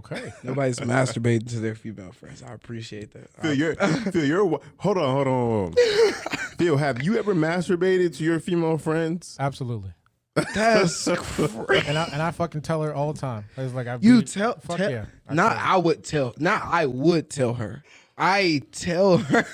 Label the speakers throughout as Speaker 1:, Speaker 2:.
Speaker 1: Okay.
Speaker 2: Nobody's masturbating to their female friends. I appreciate that.
Speaker 3: Hold on. Phil, have you ever masturbated to your female friends?
Speaker 1: Absolutely.
Speaker 2: That's crazy.
Speaker 1: And I fucking tell her all the time. It's like fuck yeah.
Speaker 2: I would tell her. I tell her.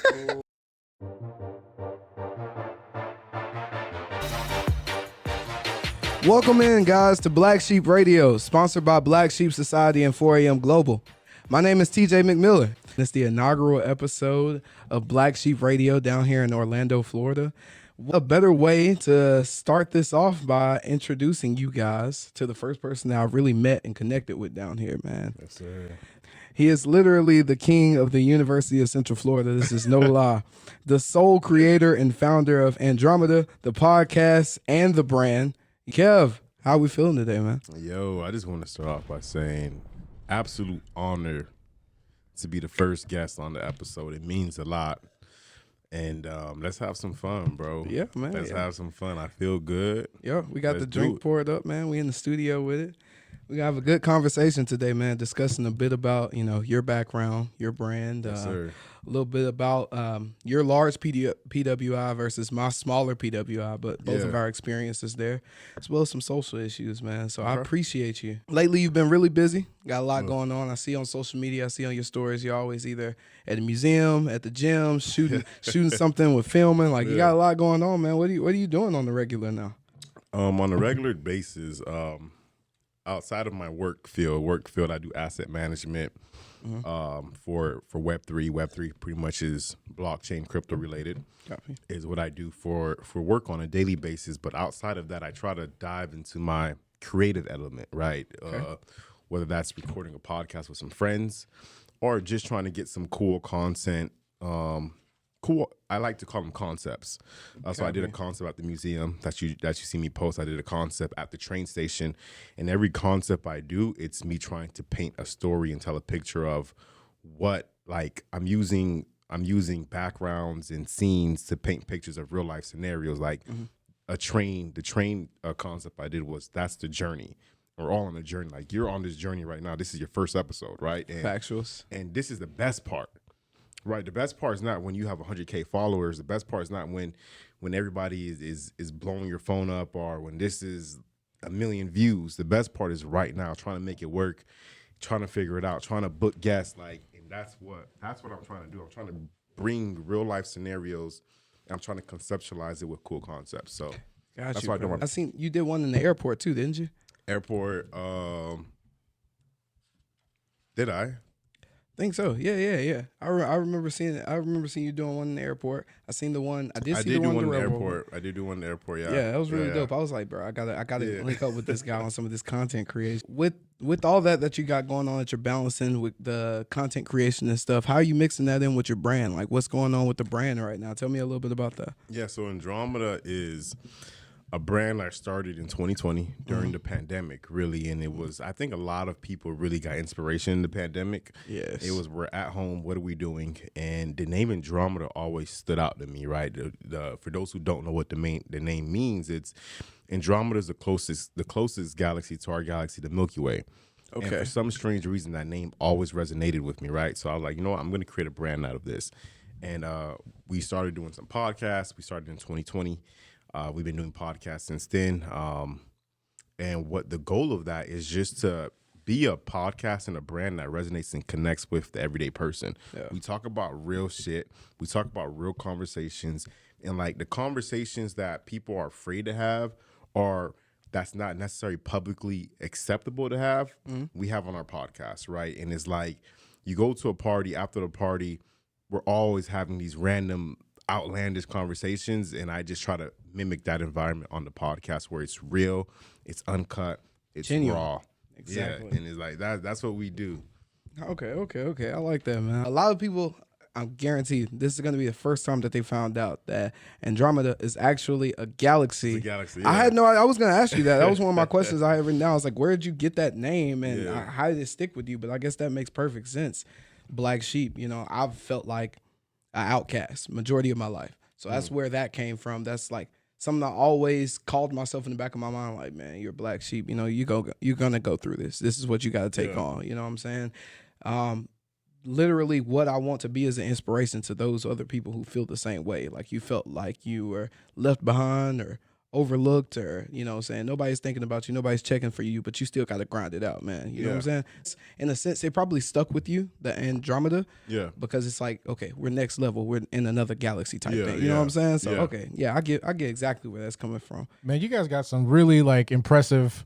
Speaker 2: Welcome in, guys, to Black Sheep Radio, sponsored by Black Sheep Society and 4AM Global. My name is TJ McMiller. It's the inaugural episode of Black Sheep Radio down here in Orlando, Florida. What a better way to start this off by introducing you guys to the first person that I've really met and connected with down here, man.
Speaker 3: Yes, sir.
Speaker 2: He is literally the king of the University of Central Florida. This is no lie. The sole creator and founder of Andromeda, the podcast, and the brand. Kev, how we feeling today, man?
Speaker 3: Yo, I just want to start off by saying absolute honor to be the first guest on the episode. It means a lot. And let's have some fun, bro.
Speaker 2: Yeah, man.
Speaker 3: Let's have some fun. I feel good.
Speaker 2: Yeah, we got the drink poured up, man. We in the studio with it. We gonna have a good conversation today, man, discussing a bit about, your background, your brand,
Speaker 3: Yes, sir.
Speaker 2: a little bit about your large PWI versus my smaller PWI, but both of our experiences there, as well as some social issues, man. So I appreciate you. Lately, you've been really busy. Got a lot going on. I see on social media, I see on your stories, you're always either at a museum, at the gym, shooting something with filming. Like, you got a lot going on, man. What are you doing on the regular now?
Speaker 3: On a regular basis, outside of my work field, I do asset management for Web3. Web3 pretty much is blockchain, crypto related.
Speaker 2: Copy.
Speaker 3: Is what I do for work on a daily basis. But outside of that, I try to dive into my creative element, right?
Speaker 2: Okay.
Speaker 3: Whether that's recording a podcast with some friends or just trying to get some cool content. I like to call them concepts. So I did a concept at the museum that you see me post. I did a concept at the train station, and every concept I do, it's me trying to paint a story and tell a picture of what, like, I'm using backgrounds and scenes to paint pictures of real life scenarios. Like the train concept I did was that's the journey. We're all on a journey. Like, you're on this journey right now. This is your first episode, right? And,
Speaker 2: Factuals.
Speaker 3: And this is the best part. Right, the best part is not when you have 100K followers. The best part is not when everybody is blowing your phone up or when this is 1 million views. The best part is right now, trying to make it work, trying to figure it out, trying to book guests. Like, and that's what I'm trying to do. I'm trying to bring real life scenarios. And I'm trying to conceptualize it with cool concepts. So that's what I do.
Speaker 2: I seen you did one in the airport too, didn't you?
Speaker 3: Airport. Did I?
Speaker 2: Think so. Yeah. I remember seeing it. I remember seeing you doing one in the airport. I seen the one. I did do one in the airport.
Speaker 3: I did do one in the airport. Yeah.
Speaker 2: Yeah, that was really dope. I was like, bro, I gotta link up with this guy on some of this content creation. With all that you got going on that you're balancing with the content creation and stuff, how are you mixing that in with your brand? Like, what's going on with the brand right now? Tell me a little bit about that.
Speaker 3: Yeah. So Andromeda is a brand I started in 2020 during the pandemic, really. And it was, I think a lot of people really got inspiration in the pandemic.
Speaker 2: Yes.
Speaker 3: It was, we're at home, what are we doing? And the name Andromeda always stood out to me, right? For those who don't know what the name means, it's Andromeda is the closest galaxy to our galaxy, the Milky Way. Okay. And for some strange reason, that name always resonated with me, right? So I was like, you know what? I'm going to create a brand out of this. And we started doing some podcasts. We started in 2020. We've been doing podcasts since then. And what the goal of that is just to be a podcast and a brand that resonates and connects with the everyday person. Yeah. We talk about real shit. We talk about real conversations. And like the conversations that people are afraid to have or that's not necessarily publicly acceptable to have, we have on our podcast, right? And it's like you go to a party, after the party, we're always having these random outlandish conversations, and I just try to mimic that environment on the podcast where it's real, it's uncut, it's genuine. Raw. Exactly. Yeah, and it's like that's what we do.
Speaker 2: Okay. I like that, man. A lot of people, I'm guaranteed this is going to be the first time that they found out that Andromeda is actually a galaxy.
Speaker 3: It's a galaxy, yeah.
Speaker 2: I was going to ask you that. That was one of my questions I had written down. I was like, where did you get that name and how did it stick with you? But I guess that makes perfect sense. Black sheep, I've felt like an outcast majority of my life. So that's where that came from. That's like something I always called myself in the back of my mind, like, man, you're a black sheep. You know, you're gonna go through this. This is what you got to take on. You know what I'm saying? Literally, what I want to be is an inspiration to those other people who feel the same way. Like you felt like you were left behind or overlooked, or you know what I'm saying, nobody's thinking about you, nobody's checking for you, but you still got to grind it out, man. You know what I'm saying? In a sense, it probably stuck with you, the Andromeda, because it's like, okay, we're next level, we're in another galaxy type thing. You know what I'm saying? So okay, I get exactly where that's coming from.
Speaker 1: Man, you guys got some really like impressive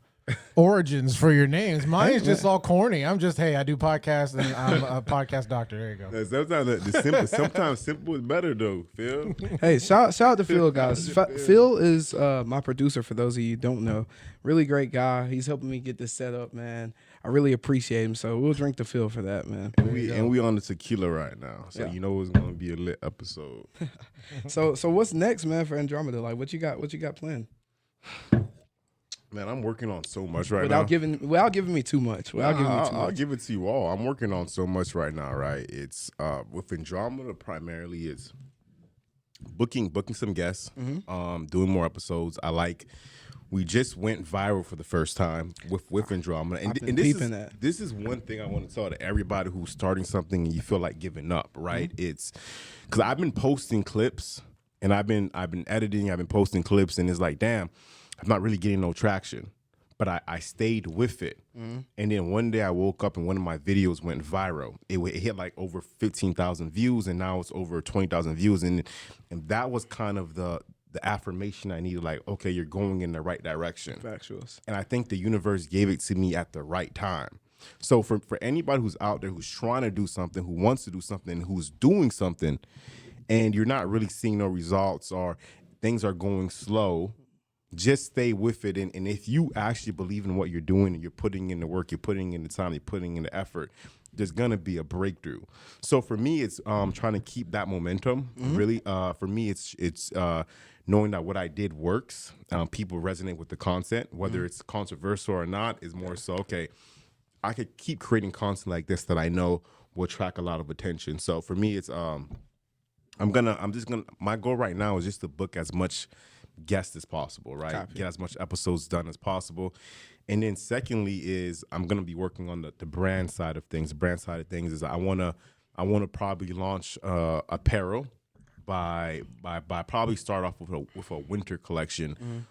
Speaker 1: origins for your names. Mine is just all corny. I'm just, hey, I do podcasts and I'm a podcast doctor. There you go.
Speaker 3: Sometimes simple is better though, Phil.
Speaker 2: Hey, shout out to Phil, guys. Phil is my producer, for those of you who don't know. Really great guy. He's helping me get this set up, man. I really appreciate him. So we'll drink to Phil for that, man.
Speaker 3: And we on the tequila right now. So you know it's gonna be a lit episode.
Speaker 2: So what's next, man, for Andromeda? Like what you got planned?
Speaker 3: Man, I'm working on so much right
Speaker 2: now. Without giving me too much.
Speaker 3: I'll give it to you all. I'm working on so much right now, right? It's with Andromeda primarily it's booking some guests, doing more episodes. We just went viral for the first time with Andromeda. And this is one thing I want to tell to everybody who's starting something and you feel like giving up, right? It's because I've been posting clips and I've been editing, I've been posting clips, and it's like, damn, I'm not really getting no traction, but I stayed with it. And then one day I woke up and one of my videos went viral. It hit like over 15,000 views, and now it's over 20,000 views. And that was kind of the affirmation I needed, like, okay, you're going in the right direction.
Speaker 2: Factuals.
Speaker 3: And I think the universe gave it to me at the right time. So for anybody who's out there who's trying to do something, who wants to do something, who's doing something, and you're not really seeing no results or things are going slow, just stay with it. And if you actually believe in what you're doing and you're putting in the work, you're putting in the time, you're putting in the effort, there's going to be a breakthrough. So for me, it's trying to keep that momentum. Really, for me, it's knowing that what I did works. People resonate with the content, whether it's controversial or not, is more so, okay, I could keep creating content like this that I know will attract a lot of attention. So for me, it's my goal right now is just to book as much guests as possible, right?
Speaker 2: Copy.
Speaker 3: Get as much episodes done as possible. And then secondly is I'm gonna be working on the brand side of things. The brand side of things is I wanna probably launch apparel by probably start off with a winter collection.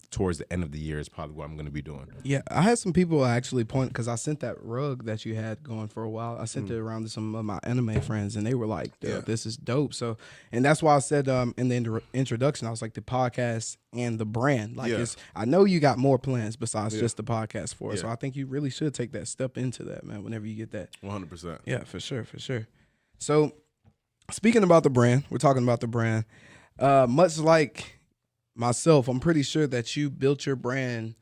Speaker 3: Towards the end of the year is probably what I'm going to be doing.
Speaker 2: Yeah, I had some people actually point, because I sent that rug that you had going for a while. I sent it around to some of my anime friends, and they were like, this is dope. So, and that's why I said in the introduction, I was like, the podcast and the brand. Like, I know you got more plans besides just the podcast for it. So I think you really should take that step into that, man, whenever you get that.
Speaker 3: 100%.
Speaker 2: Yeah, for sure. So, speaking about the brand, we're talking about the brand. Much like myself, I'm pretty sure that you built your brand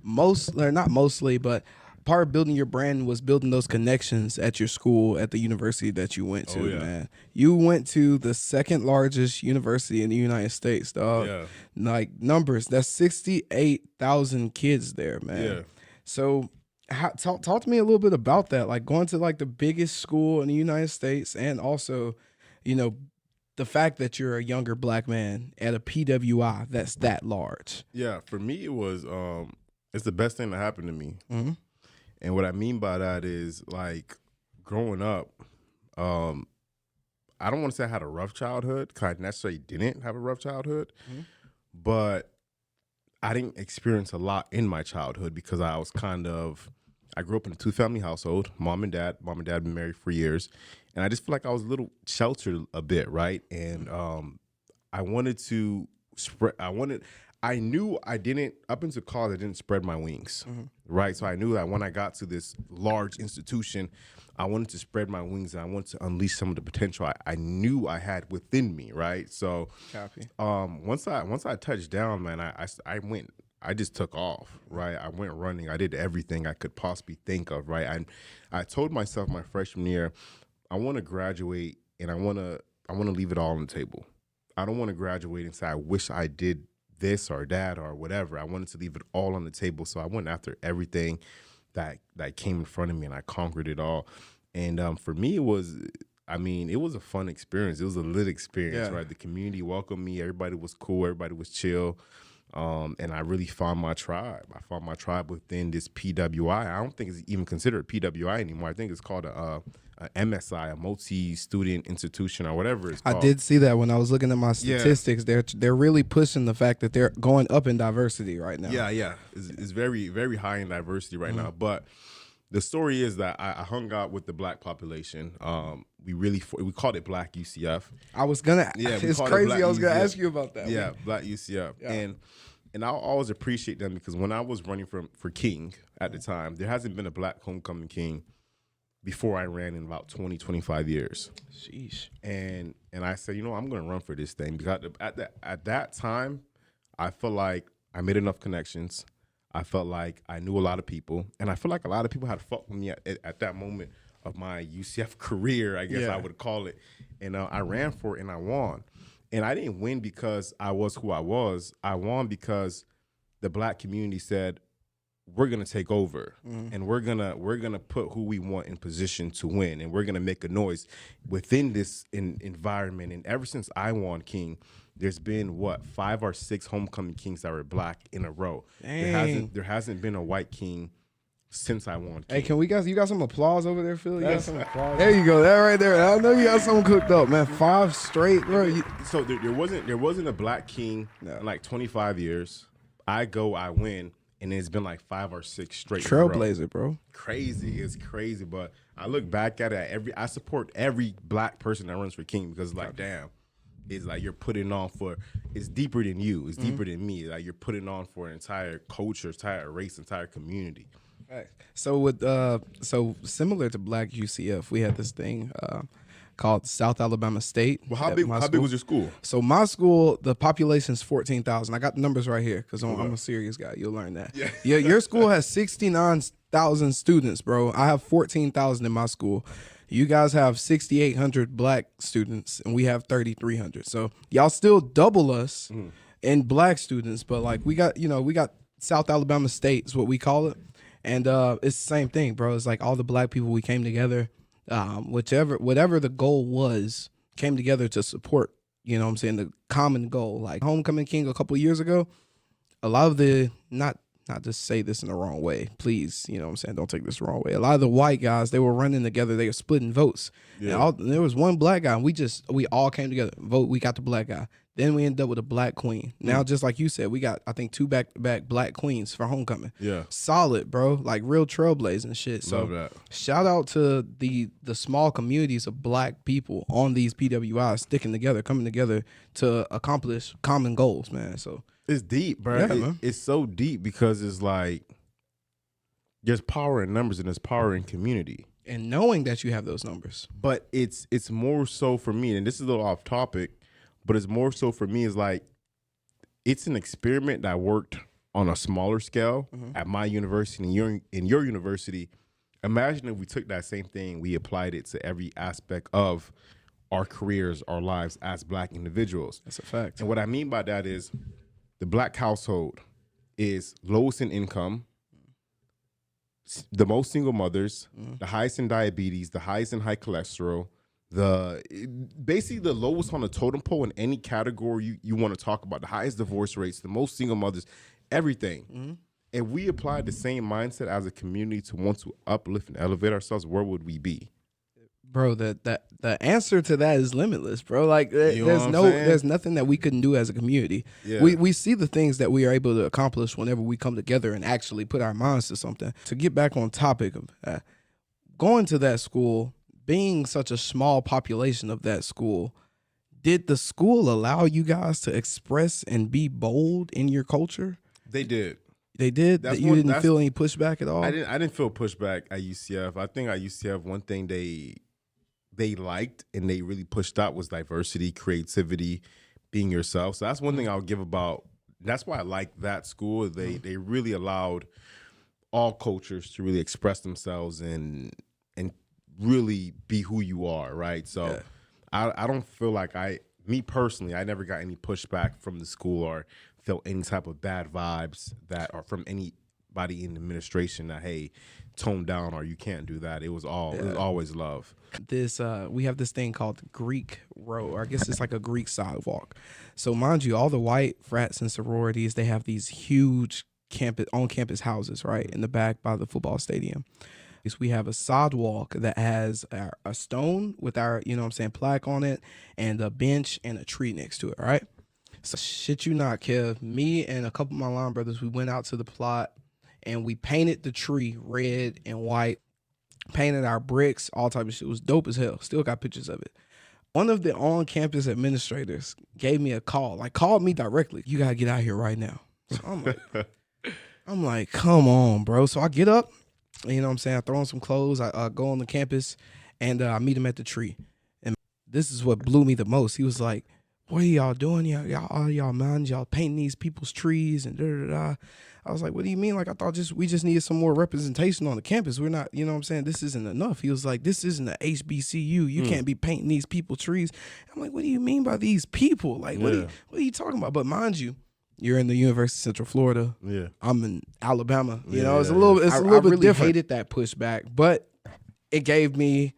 Speaker 2: not mostly, but part of building your brand was building those connections at your school, at the university that you went to, man. You went to the second largest university in the United States, dog. Yeah. Like numbers, that's 68,000 kids there, man. Yeah. So talk to me a little bit about that, like going to like the biggest school in the United States, and also, you know, the fact that you're a younger black man at a PWI that's that large.
Speaker 3: Yeah, for me it was it's the best thing that happened to me. And what I mean by that is, like, growing up, I don't want to say I had a rough childhood, because I necessarily didn't have a rough childhood, but I didn't experience a lot in my childhood because I grew up in a two-family household, mom and dad been married for years, and I just feel like I was a little sheltered a bit, right? And I wanted to spread, I knew I didn't, up until college, I didn't spread my wings, right? So I knew that when I got to this large institution, I wanted to spread my wings and I wanted to unleash some of the potential I knew I had within me, right? So once I touched down, man, I just took off, right? I went running. I did everything I could possibly think of, right? I told myself my freshman year, I want to graduate and I want to leave it all on the table. I don't want to graduate and say I wish I did this or that or whatever. I wanted to leave it all on the table. So I went after everything that came in front of me, and I conquered it all. And for me, it was I mean, it was a fun experience. It was a lit experience,
Speaker 2: Yeah.
Speaker 3: right? The community welcomed me. Everybody was cool. Everybody was chill. And I really found my tribe. I found my tribe within this PWI. I don't think it's even considered PWI anymore. I think it's called a MSI, a multi-student institution or whatever it's called.
Speaker 2: I did see that when I was looking at my statistics. They're really pushing the fact that they're going up in diversity right now.
Speaker 3: Yeah. It's very, very high in diversity right now. But the story is that I hung out with the black population. We called it Black UCF.
Speaker 2: I was gonna.
Speaker 3: Yeah,
Speaker 2: it's crazy. I was gonna ask you about that.
Speaker 3: Yeah, Black UCF. Yeah. And I'll always appreciate them because when I was running for king at the time, there hasn't been a black homecoming king before I ran in about 20, 25 years.
Speaker 2: Sheesh.
Speaker 3: And I said, I'm going to run for this thing because at that time, I felt like I made enough connections. I felt like I knew a lot of people, and I feel like a lot of people had fucked with me at that moment of my UCF career, I guess I would call it. And I ran for it, and I won. And I didn't win because I was who I was. I won because the black community said, we're gonna take over, and we're gonna put who we want in position to win, and we're gonna make a noise within this environment. And ever since I won king, there's been 5 or 6 homecoming kings that were black in a row. There hasn't been a white king since I won king.
Speaker 2: Hey, you got some applause over there, Phil? You got some applause? There you go. That right there. I know you got something cooked up, man. 5 straight, bro.
Speaker 3: So there wasn't a black king in like 25 years. I win. And it's been like 5 or 6 straight.
Speaker 2: Trailblazer, bro.
Speaker 3: Crazy. It's crazy. But I look back at it. I support every black person that runs for king because it's like, damn, it's like you're putting on for, it's deeper than you. It's deeper than me. Like you're putting on for an entire culture, entire race, entire community.
Speaker 2: Right. So so similar to Black UCF, we had this thing called South Alabama State.
Speaker 3: Well, how big was your school?
Speaker 2: So my school, the population's 14,000. I got the numbers right here because I'm a serious guy. You'll learn that. Yeah. Your school has 69,000 students, bro. I have 14,000 in my school. You guys have 6,800 black students, and we have 3,300. So y'all still double us in black students, but like we got South Alabama State is what we call it, and it's the same thing, bro. It's like all the black people, we came together. Whatever the goal was, came together to support, you know what I'm saying, the common goal. Like homecoming king a couple of years ago, a lot of the, not to say this in the wrong way, please, you know what I'm saying, don't take this the wrong way. A lot of the white guys, they were running together, they were splitting votes. Yeah. And there was one black guy, and we all came together, we got the black guy. Then we ended up with a black queen. Now, just like you said, we got, I think, 2 back-to-back black queens for homecoming. Yeah. Solid, bro. Like real trailblazing shit. So
Speaker 3: love that.
Speaker 2: Shout out to the small communities of black people on these PWIs sticking together, coming together to accomplish common goals, man. So
Speaker 3: it's deep, bro. Yeah, it's so deep because it's like there's power in numbers and there's power in community.
Speaker 2: And knowing that you have those numbers.
Speaker 3: But it's more so for me, and this is a little off topic, but it's more so for me is like, it's an experiment that worked on a smaller scale at my university and in your university. Imagine if we took that same thing, we applied it to every aspect of our careers, our lives as black individuals.
Speaker 2: That's a fact.
Speaker 3: And what I mean by that is the black household is lowest in income, the most single mothers, the highest in diabetes, the highest in high cholesterol, basically the lowest on the totem pole in any category you want to talk about, the highest divorce rates, the most single mothers, everything. If we applied the same mindset as a community to want to uplift and elevate ourselves, where would we be?
Speaker 2: Bro, the answer to that is limitless, bro. Like there's nothing that we couldn't do as a community. Yeah. We see the things that we are able to accomplish whenever we come together and actually put our minds to something. To get back on topic of going to that school, being such a small population of that school, did the school allow you guys to express and be bold in your culture?
Speaker 3: They did.
Speaker 2: They did? You didn't feel any pushback at all?
Speaker 3: I didn't feel pushback at UCF. I think at UCF, one thing they liked and they really pushed out was diversity, creativity, being yourself. So that's one thing I'll give about. That's why I like that school. They really allowed all cultures to really express themselves and really be who you are, right? So yeah. I don't feel like me personally, I never got any pushback from the school or felt any type of bad vibes that are from any by the administration that, hey, tone down or you can't do that. It was always love.
Speaker 2: We have this thing called the Greek road, or I guess it's like a Greek sidewalk. So mind you, all the white frats and sororities, they have these huge on-campus houses, right, in the back by the football stadium. So we have a sidewalk that has a stone with our, plaque on it, and a bench and a tree next to it, right? So shit you not, Kev, me and a couple of my line brothers, we went out to the plot and we painted the tree red and white, painted our bricks, all type of shit. It was dope as hell. Still got pictures of it. One of the on-campus administrators gave me a call, called me directly. You got to get out here right now. So I'm like, come on, bro. So I get up, I throw on some clothes. I go on the campus and I meet him at the tree. And this is what blew me the most. He was like, what are y'all doing? Y'all mind? Y'all painting these people's trees and da-da-da. I was like, what do you mean? I thought we just needed some more representation on the campus. We're not, this isn't enough. He was like, this isn't a HBCU. You can't be painting these people's trees. I'm like, what do you mean by these people? What are you talking about? But mind you, you're in the University of Central Florida. Yeah. I'm in Alabama. It's a little bit really different. I hated that pushback, but it gave me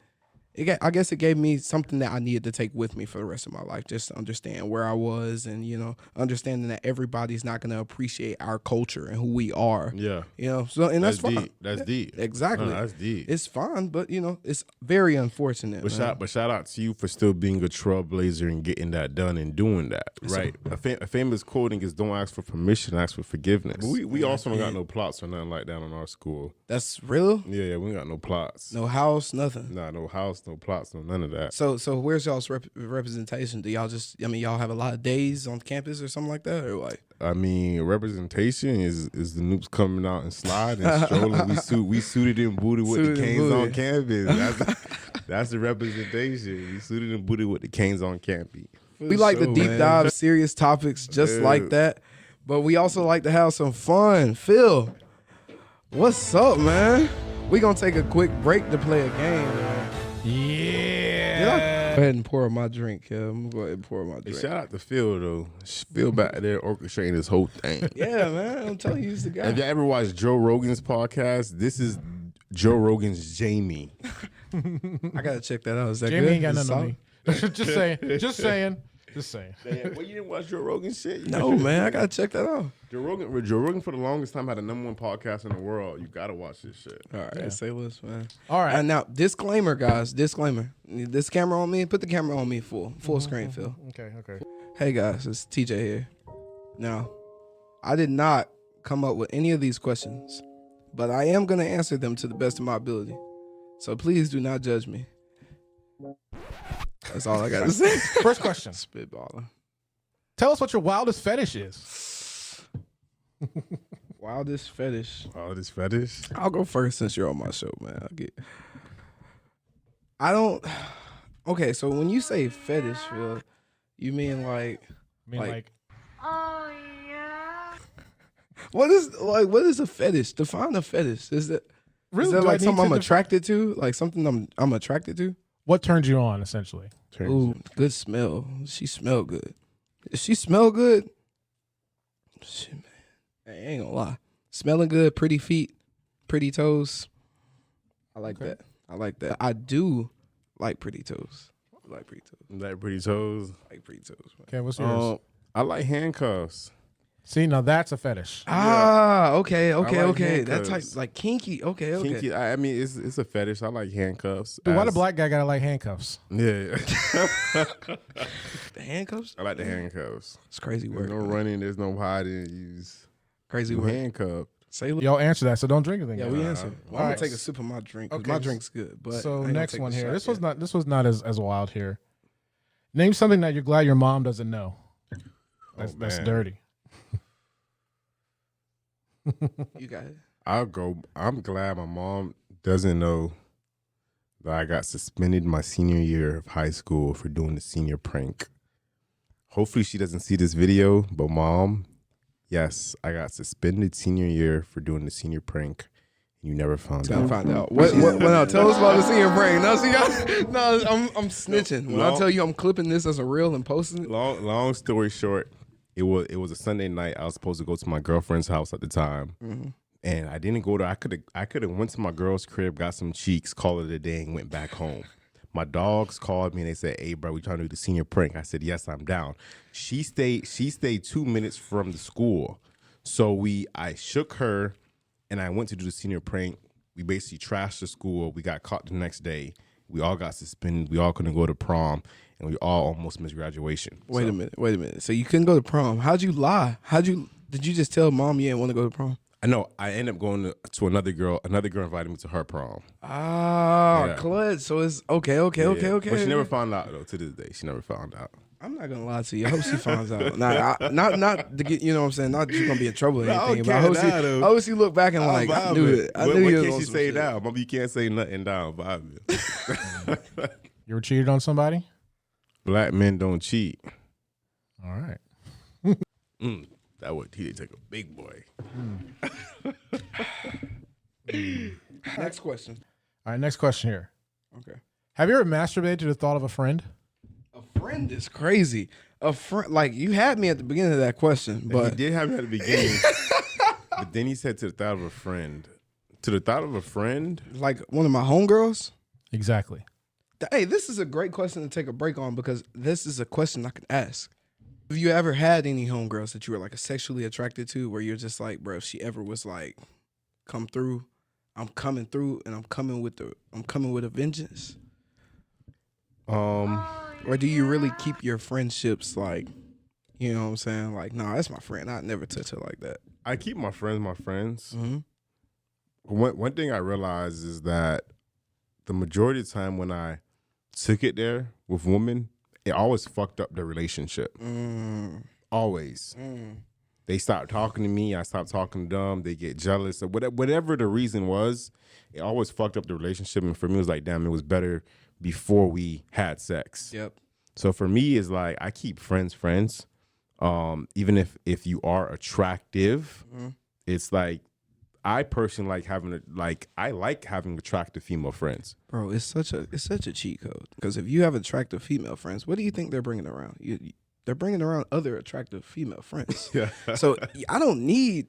Speaker 2: something that I needed to take with me for the rest of my life, just to understand where I was and, understanding that everybody's not going to appreciate our culture and who we are. Yeah. And that's fine.
Speaker 3: Deep. That's deep.
Speaker 2: Exactly.
Speaker 3: No, that's deep.
Speaker 2: It's fine, but, it's very unfortunate.
Speaker 3: But shout out to you for still being a trailblazer and getting that done and doing that, right? A famous quoting is, don't ask for permission, ask for forgiveness. We also don't got no plots or nothing like that on our school.
Speaker 2: That's real?
Speaker 3: Yeah, we ain't got no plots.
Speaker 2: No house, nothing?
Speaker 3: Nah, no house, no plots, no none of that.
Speaker 2: So where's y'all's representation? Do y'all y'all have a lot of days on campus or something like that, or like?
Speaker 3: Representation is the noobs coming out and sliding and strolling. We suited and booted with the canes on campus. That's the representation. We suited and booted with the canes on campus.
Speaker 2: We like to deep dive serious topics just like that, but we also like to have some fun. Phil, what's up, man? We gonna take a quick break to play a game, man.
Speaker 1: Yeah.
Speaker 2: Go ahead and pour my drink. I'm gonna go ahead and pour my drink.
Speaker 3: Hey, shout out to Phil though. Phil back there orchestrating this whole thing.
Speaker 2: Yeah, man. I'm telling you, he's the guy.
Speaker 3: Have you ever watched Joe Rogan's podcast? This is Joe Rogan's Jamie.
Speaker 2: I gotta check that out. Is that
Speaker 1: Jamie
Speaker 2: good?
Speaker 1: Ain't got nothing on me. Just saying.
Speaker 3: Well, you didn't watch Joe Rogan's shit?
Speaker 2: No, man. I gotta check that out.
Speaker 3: Joe Rogan for the longest time had the #1 podcast in the world. You gotta watch this shit.
Speaker 2: All right, say less, man.
Speaker 1: All right.
Speaker 2: Now, disclaimer, guys. Disclaimer. This camera on me. Put the camera on me full screen, Phil.
Speaker 1: Okay.
Speaker 2: Hey, guys. It's TJ here. Now, I did not come up with any of these questions, but I am gonna answer them to the best of my ability. So please do not judge me. That's all I got to say.
Speaker 1: First question.
Speaker 2: Spitballing.
Speaker 1: Tell us what your wildest fetish is.
Speaker 2: Wildest fetish.
Speaker 3: I'll
Speaker 2: go first since you're on my show, man. Okay, so when you say fetish, Phil, you mean like...
Speaker 4: Oh, yeah.
Speaker 2: What is a fetish? Define a fetish. Is that like something I'm attracted to? Like something I'm attracted to?
Speaker 1: What turns you on, essentially?
Speaker 2: Ooh, good smell. She smell good. If she smell good, shit, man. I ain't gonna lie. Smelling good, pretty feet, pretty toes. I like that. I do like pretty toes.
Speaker 3: Like pretty toes.
Speaker 1: Okay, what's yours?
Speaker 3: I like handcuffs.
Speaker 1: See, now that's a fetish.
Speaker 2: Okay.
Speaker 3: Handcuffs.
Speaker 2: That's kinky. Okay.
Speaker 3: Kinky. I mean, it's a fetish. I like handcuffs.
Speaker 1: Dude, why the black guy gotta like handcuffs?
Speaker 3: Yeah.
Speaker 2: The handcuffs?
Speaker 3: I like the handcuffs.
Speaker 2: It's crazy work.
Speaker 3: There's no running. There's no hiding.
Speaker 2: Crazy work.
Speaker 3: Handcuffed.
Speaker 1: Y'all answer that, so don't drink anything.
Speaker 2: Yeah, we answer. Well, I'm gonna take a sip of my drink because my drink's good. But
Speaker 1: so next one here. This was not as wild here. Name something that you're glad your mom doesn't know. That's dirty.
Speaker 2: You got it.
Speaker 3: I'm glad my mom doesn't know that I got suspended my senior year of high school for doing the senior prank. Hopefully she doesn't see this video, but Mom, yes, I got suspended senior year for doing the senior prank. You never found out.
Speaker 2: Find out. What? No, tell us about the senior prank. No, I'm snitching. When I tell you I'm clipping this as a reel and posting it.
Speaker 3: Long story short, it was a Sunday night. I was supposed to go to my girlfriend's house at the time.
Speaker 2: Mm-hmm.
Speaker 3: And I didn't go to. I could have went to my girl's crib, got some cheeks, called it a day, and went back home. My dogs called me and they said, "Hey, bro, we trying to do the senior prank." I said, "Yes, I'm down." She stayed 2 minutes from the school, so I shook her, and I went to do the senior prank. We basically trashed the school. We got caught the next day. We all got suspended. We all couldn't go to prom, and we all almost missed graduation.
Speaker 2: Wait a minute. So you couldn't go to prom? How'd you lie? Did you just tell mom you didn't want to go to prom?
Speaker 3: I know. I ended up going to another girl. Another girl invited me to her prom.
Speaker 2: Ah, Clutch. So it's okay.
Speaker 3: But she never found out though. To this day, she never found out.
Speaker 2: I'm not gonna lie to you. I hope she finds out. Not to get, you know what I'm saying. Not that you're gonna be in trouble or anything. But I hope she look back and like, I knew it. I knew
Speaker 3: what
Speaker 2: you.
Speaker 3: What can she say now? Maybe you can't say nothing down.
Speaker 1: You ever cheated on somebody?
Speaker 3: Black men don't cheat.
Speaker 1: All right.
Speaker 3: That would he take a big boy.
Speaker 2: Next question.
Speaker 1: All right, next question here.
Speaker 2: Okay.
Speaker 1: Have you ever masturbated to the thought of a friend?
Speaker 2: A friend is crazy. A friend, like you had me at the beginning of that question, but
Speaker 3: he did have me at the beginning. But then he said to the thought of a friend. To the thought of a friend,
Speaker 2: like one of my homegirls.
Speaker 1: Exactly.
Speaker 2: Hey, this is a great question to take a break on because this is a question I can ask. Have you ever had any homegirls that you were like sexually attracted to where you're just like, bro, if she ever was like, come through, I'm coming through and I'm coming with a vengeance? Or do you really keep your friendships like, you know what I'm saying? Like, nah, that's my friend. I'd never touch her like that.
Speaker 3: I keep my friends my friends.
Speaker 2: Mm-hmm.
Speaker 3: One thing I realized is that the majority of the time when I took it there with women, it always fucked up the relationship. Always. They stopped talking to me. I stopped talking to them. They get jealous. Or whatever the reason was, it always fucked up the relationship. And for me, it was like, damn, it was better before we had sex.
Speaker 2: Yep.
Speaker 3: So for me, it's like I keep friends. Even if you are attractive, it's like I personally like having attractive female friends.
Speaker 2: Bro, it's such a cheat code because if you have attractive female friends, what do you think they're bringing around? They're bringing around other attractive female friends.
Speaker 3: Yeah.
Speaker 2: So I don't need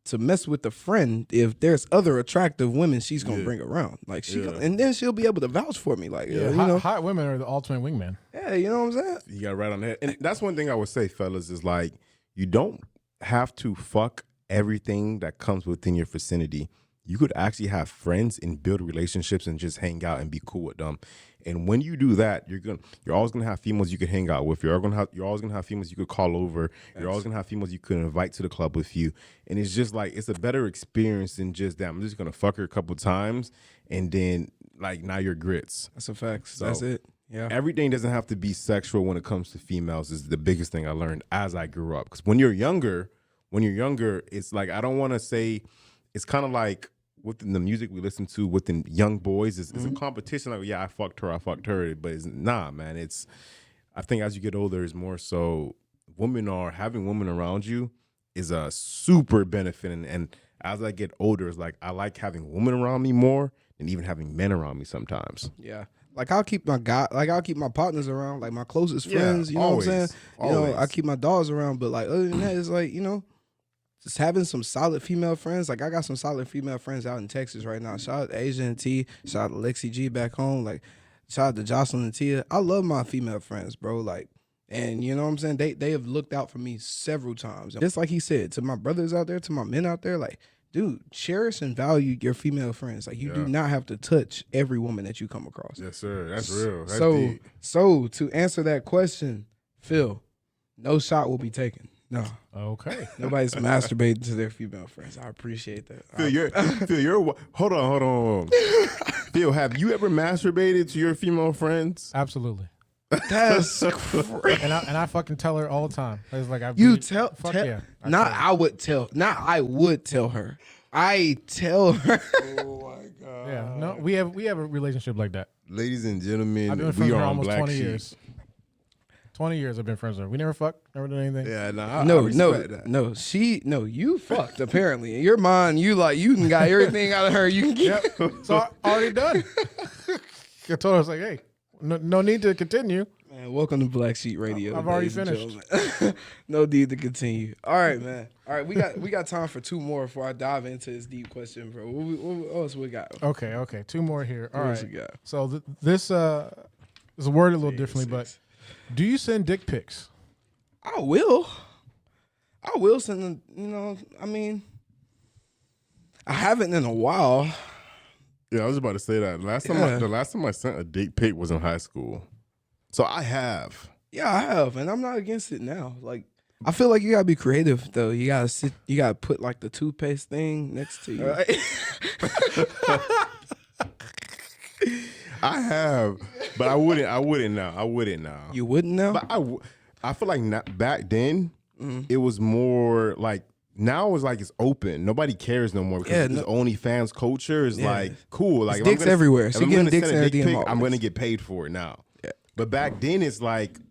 Speaker 2: to mess with the friend if there's other attractive women she's gonna bring around. Like and then she'll be able to vouch for me. Like you know,
Speaker 1: hot women are the ultimate wingman.
Speaker 2: Yeah, you know what I'm saying.
Speaker 3: You got right on that. And that's one thing I would say, fellas, is like you don't have to fuck everything that comes within your vicinity. You could actually have friends and build relationships and just hang out and be cool with them. And when you do that, you're always gonna have females you could hang out with. You're always gonna have females you could call over. You're always gonna have females you could invite to the club with you. And it's just like it's a better experience than just that I'm just gonna fuck her a couple times and then like now you're grits.
Speaker 2: That's a fact.
Speaker 3: So
Speaker 2: that's it. Yeah.
Speaker 3: Everything doesn't have to be sexual when it comes to females is the biggest thing I learned as I grew up. Because when you're younger, it's like I don't want to say it's kind of like within the music we listen to within young boys is a competition. Like, yeah, I fucked her, but it's nah, man. It's I think as you get older, it's more so having women around you is a super benefit. And as I get older, it's like I like having women around me more than even having men around me sometimes.
Speaker 2: Yeah. Like I'll keep my partners around, like my closest friends, you know
Speaker 3: always,
Speaker 2: what I'm saying?
Speaker 3: Always.
Speaker 2: You know, I keep my dogs around, but like other than that, it's like, you know, just having some solid female friends. Like I got some solid female friends out in Texas right now. Shout out to Asia and T. Shout out to Lexi G back home. Like shout out to Jocelyn and Tia. I love my female friends, bro. Like, and you know what I'm saying? They have looked out for me several times. Just like he said, to my brothers out there, to my men out there, like, dude, cherish and value your female friends. Like you do not have to touch every woman that you come across.
Speaker 3: Yes, sir. That's real. That's deep.
Speaker 2: So to answer that question, Phil, no shot will be taken. No.
Speaker 1: Okay.
Speaker 2: Nobody's masturbating to their female friends. I appreciate that.
Speaker 3: Phil, hold on. Phil, have you ever masturbated to your female friends?
Speaker 1: Absolutely.
Speaker 2: That's crazy.
Speaker 1: And I fucking tell her all the time. It's like
Speaker 2: I would tell her. I tell her.
Speaker 3: Oh my god.
Speaker 1: Yeah. No, we have a relationship like that.
Speaker 3: Ladies and gentlemen,
Speaker 1: I've been friends
Speaker 3: we
Speaker 1: with
Speaker 3: are
Speaker 1: her
Speaker 3: on
Speaker 1: almost
Speaker 3: Black
Speaker 1: 20
Speaker 3: Sheep.
Speaker 1: years. 20 years I've been friends with her. We never fucked, never did anything.
Speaker 3: Yeah, that.
Speaker 2: No, you fucked apparently. In your mind, you done got everything out of her you can get.
Speaker 1: Yep. So I already done. I told her, I was like, hey, no need to continue.
Speaker 2: Man, welcome to Black Sheep Radio.
Speaker 1: I've already finished.
Speaker 2: No need to continue. All right, man. All right, we got time for 2 more before I dive into this deep question, bro. What else we got?
Speaker 1: Okay. 2 more here. All right.
Speaker 2: We got?
Speaker 1: So this is worded a little differently, but do you send dick pics?
Speaker 2: I will send them. You know, I mean, I haven't in a while.
Speaker 3: Yeah, I was about to say that. The last time I sent a dick pic was in high school. So I have.
Speaker 2: Yeah, I have, and I'm not against it now. Like, I feel like you gotta be creative though. You gotta put like the toothpaste thing next to you. Right?
Speaker 3: I have, but I wouldn't now.
Speaker 2: You wouldn't now?
Speaker 3: But I feel like back then it was more like. Now it's like it's open. Nobody cares no more because this OnlyFans culture is like cool. Like
Speaker 2: dicks everywhere. So you're getting dicks in every
Speaker 3: I'm gonna get paid for it now. Yeah. But back then it's like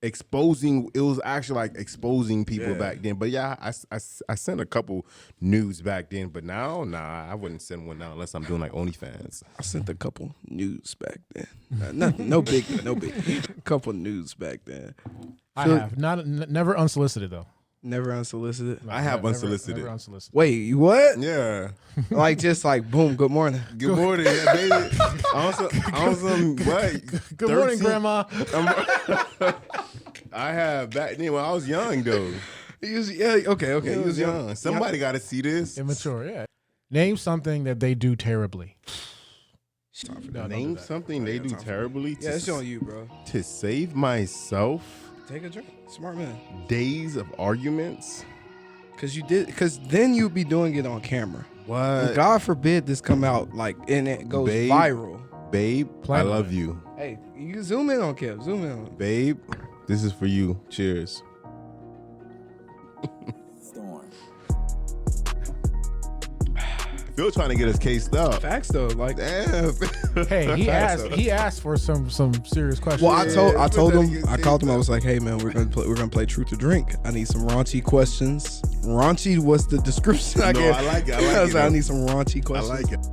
Speaker 3: exposing. It was actually like exposing people back then. But yeah, I sent a couple nudes back then. But now, nah, I wouldn't send one now unless I'm doing like OnlyFans.
Speaker 2: I sent a couple nudes back then. Nothing, no big. A couple nudes back then.
Speaker 1: I have never unsolicited though.
Speaker 2: Never unsolicited.
Speaker 3: I have unsolicited.
Speaker 1: Never unsolicited.
Speaker 2: Wait, what?
Speaker 3: Yeah.
Speaker 2: Like just like boom, good morning.
Speaker 3: Good morning, yeah, baby. Awesome. What?
Speaker 1: Good morning, Grandma.
Speaker 3: I have back then when I was young though.
Speaker 2: He was okay.
Speaker 3: He was young. Somebody got to see this.
Speaker 1: Immature, yeah. Name something that they do terribly.
Speaker 3: Name something they do terribly.
Speaker 2: Yeah, it's on you, bro.
Speaker 3: To save myself.
Speaker 2: Take a drink. Smart man.
Speaker 3: Days of arguments.
Speaker 2: Because then you'd be doing it on camera.
Speaker 3: What?
Speaker 2: And God forbid this come out like and it goes viral.
Speaker 3: Babe, I love you.
Speaker 2: Hey, you can zoom in on Kev. Zoom in on him.
Speaker 3: Babe, this is for you. Cheers. Phil trying to get us cased up.
Speaker 2: Facts though, like
Speaker 3: damn.
Speaker 1: Hey, he asked for some serious questions.
Speaker 2: Well, I told him, I called him. I was like, hey man, we're gonna play Truth or Drink. I need some raunchy questions. Raunchy was the description I gave.
Speaker 3: I like it.
Speaker 2: I need some raunchy questions.
Speaker 3: I like it.